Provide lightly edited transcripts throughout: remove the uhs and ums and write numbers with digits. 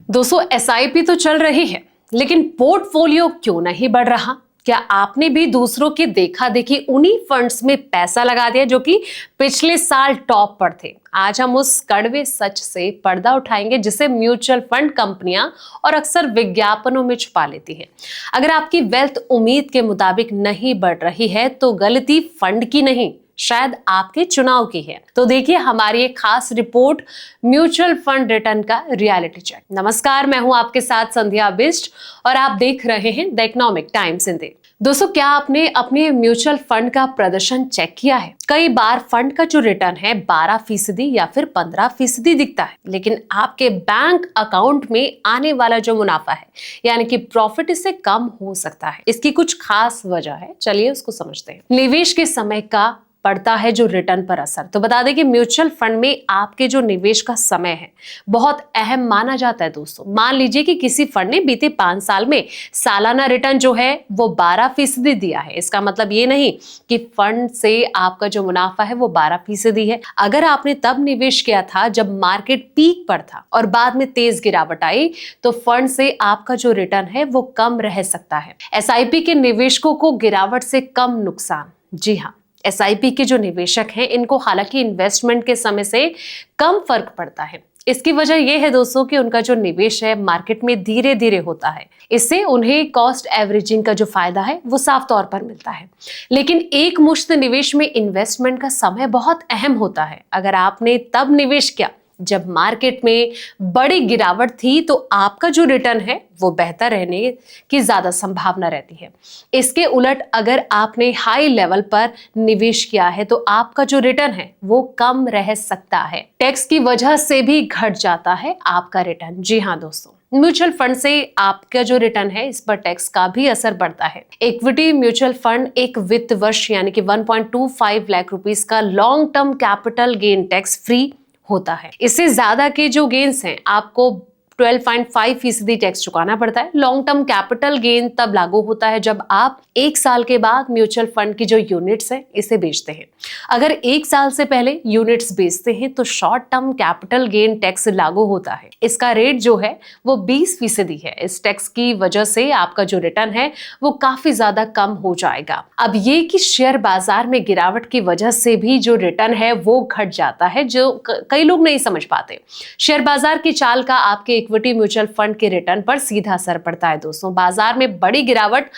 दोस्तों, एसआईपी तो चल रही है, लेकिन पोर्टफोलियो क्यों नहीं बढ़ रहा? क्या आपने भी दूसरों की देखा देखी उन्हीं फंड्स में पैसा लगा दिया जो कि पिछले साल टॉप पर थे? आज हम उस कड़वे सच से पर्दा उठाएंगे जिसे म्यूचुअल फंड कंपनियां और अक्सर विज्ञापनों में छुपा लेती हैं। अगर आपकी वेल्थ उम्मीद के मुताबिक नहीं बढ़ रही है तो गलती फंड की नहीं, शायद आपके चुनाव की है। तो देखिए हमारी एक खास रिपोर्ट, म्यूचुअल फंड रिटर्न का रियलिटी चेक। नमस्कार, मैं हूं आपके साथ संध्या बिष्ट और आप देख रहे हैं द इकोनॉमिक टाइम्स हिंदी। दोस्तों, क्या आपने अपने म्यूचुअल फंड का प्रदर्शन चेक किया है? कई बार फंड का जो रिटर्न है 12% या फिर 15% दिखता है, लेकिन आपके बैंक अकाउंट में आने वाला जो मुनाफा है यानी कि प्रॉफिट इससे कम हो सकता है। इसकी कुछ खास वजह है, चलिए उसको समझते हैं। निवेश के समय का पड़ता है जो रिटर्न पर असर। तो बता दें कि म्यूचुअल फंड में आपके जो निवेश का समय है बहुत अहम माना जाता है। दोस्तों, मान लीजिए कि किसी फंड ने बीते 5 साल में सालाना रिटर्न जो है वो 12% दिया है। इसका मतलब ये नहीं कि फंड से आपका जो मुनाफा है वो 12% है। अगर आपने तब निवेश किया था जब मार्केट पीक पर था और बाद में तेज गिरावट आई तो फंड से आपका जो रिटर्न है वो कम रह सकता है। एसआईपी के निवेशकों को गिरावट से कम नुकसान। जी हाँ, एसआईपी के जो निवेशक हैं इनको हालांकि इन्वेस्टमेंट के समय से कम फर्क पड़ता है। इसकी वजह यह है दोस्तों कि उनका जो निवेश है मार्केट में धीरे धीरे होता है। इससे उन्हें कॉस्ट एवरेजिंग का जो फायदा है वो साफ तौर पर मिलता है। लेकिन एक मुश्त निवेश में इन्वेस्टमेंट का समय बहुत अहम होता है। अगर आपने तब निवेश किया जब मार्केट में बड़ी गिरावट थी तो आपका जो रिटर्न है वो बेहतर रहने की ज्यादा संभावना रहती है। इसके उलट अगर आपने हाई लेवल पर निवेश किया है तो आपका जो रिटर्न है वो कम रह सकता है। टैक्स की वजह से भी घट जाता है आपका रिटर्न। जी हाँ दोस्तों, म्यूचुअल फंड से आपका जो रिटर्न है इस पर टैक्स का भी असर पड़ता है। इक्विटी म्यूचुअल फंड एक वित्त वर्ष यानी कि 1.25 लाख रुपीस का long term capital gain tax free होता है। इससे ज्यादा के जो गेन्स हैं आपको 12.5% टैक्स चुकाना पड़ता है। लॉन्ग टर्म कैपिटल गेन तब लागू होता है जब आप 1 साल के बाद म्यूचुअल फंड की जो यूनिट्स है इसे बेचते हैं। अगर 1 साल से पहले यूनिट्स बेचते हैं तो short term capital gain tax लागू होता है। इसका रेट जो है वो 20% है। इस टैक्स की वजह से आपका जो रिटर्न है वो काफी ज्यादा कम हो जाएगा। अब ये कि शेयर बाजार में गिरावट की वजह से भी जो रिटर्न है वो घट जाता है, जो कई लोग नहीं समझ पाते। शेयर बाजार की चाल का आपके इक्विटी म्यूचुअल फंड के रिटर्न पर सीधा असर पड़ता है। दोस्तों, बाजार में बड़ी गिरावट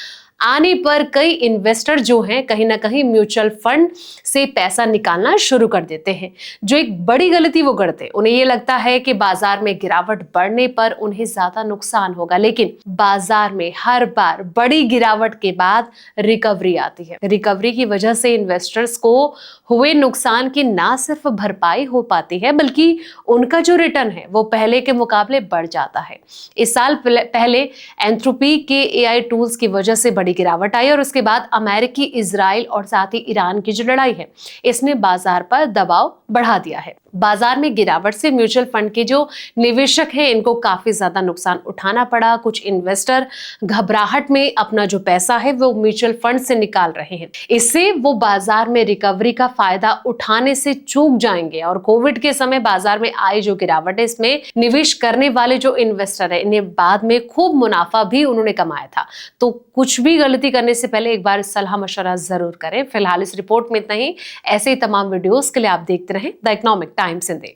आने पर कई इन्वेस्टर जो हैं कहीं ना कहीं म्यूचुअल फंड से पैसा निकालना शुरू कर देते हैं, जो एक बड़ी गलती वो करते हैं। उन्हें ये लगता है कि बाजार में गिरावट बढ़ने पर उन्हें ज्यादा नुकसान होगा, लेकिन बाजार में हर बार बड़ी गिरावट के बाद रिकवरी आती है। रिकवरी की वजह से इन्वेस्टर्स को हुए नुकसान की ना सिर्फ भरपाई हो पाती है बल्कि उनका जो रिटर्न है वो पहले के मुकाबले बढ़ जाता है। इस साल पहले एंथ्रोपी के एआई टूल्स की वजह से बड़ी गिरावट आई और उसके बाद अमेरिकी, इजराइल और साथ ही ईरान की जो लड़ाई है इसने बाजार पर दबाव बढ़ा दिया है। बाजार में गिरावट से म्यूचुअल फंड के जो निवेशक हैं इनको काफी ज्यादा नुकसान उठाना पड़ा। कुछ इन्वेस्टर घबराहट में अपना जो पैसा है वो म्यूचुअल फंड से निकाल रहे हैं। इससे वो बाजार में रिकवरी का फायदा उठाने से चूक जाएंगे और कोविड के समय बाजार में आई जो गिरावट है इसमें निवेश करने वाले जो इन्वेस्टर है इन्हें बाद में खूब मुनाफा भी उन्होंने कमाया था। तो कुछ भी गलती करने से पहले एक बार सलाह मशवरा जरूर करें। फिलहाल इस रिपोर्ट में इतना ही। ऐसे ही तमाम वीडियोस के लिए आप देखते रहें द इकोनॉमिक टाइम्स हिंदी।